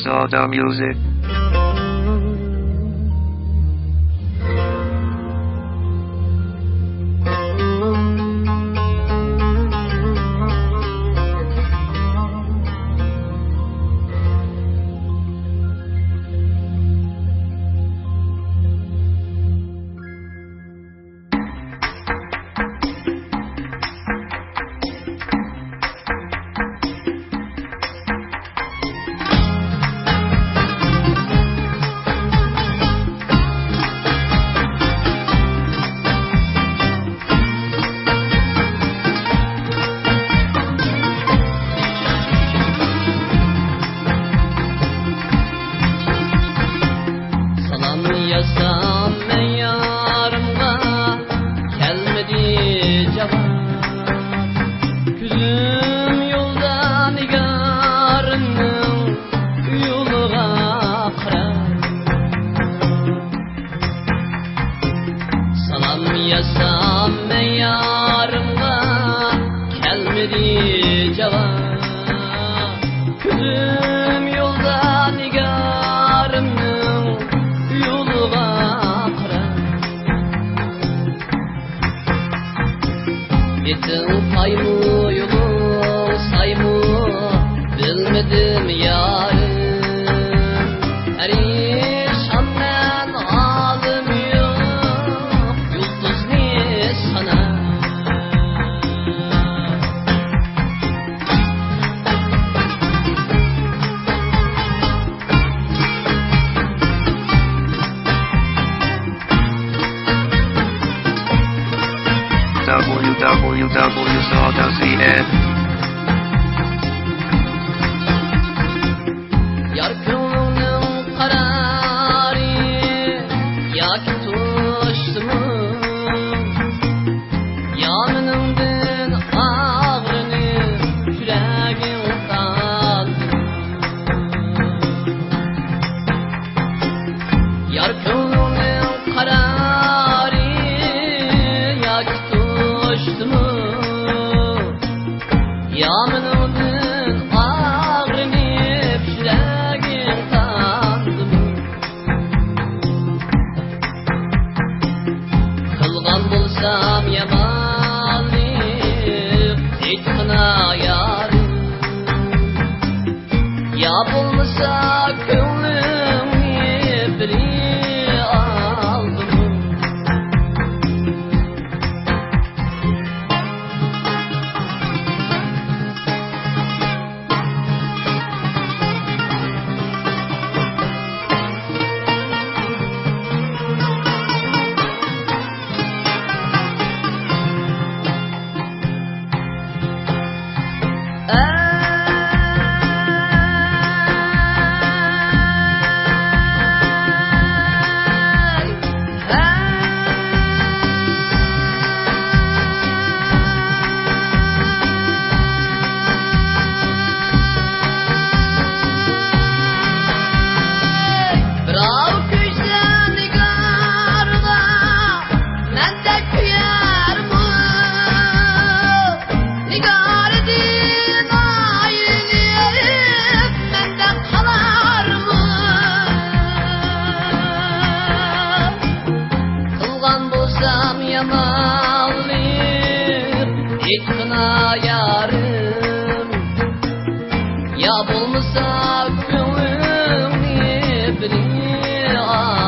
Soda Music. Yasam ben yarımda gelmedi cevap. Küzüm yolda nigarının yoluğa kırar. Salam yasam ben yarımda gelmedi cevap. Küzüm yolda nigarının yetim payımı yolun sayımı bilmedim yarım. Perişandan halim yok, yıldız ne sana? www.soda.cn. Yar kılının kararı yaki tuştu mu? Yanınımdın ağrını yüreğim kaldı. Yar kılının kararı yaki tuştu mu? Yanımdın ağrını yüreğim kaldı. Kılgan bulsam yamanlık etmina yarım. Ya bulmasa gönlümü biri aldım. Etmina yarım. Ya bulmasa gönlümü biri al.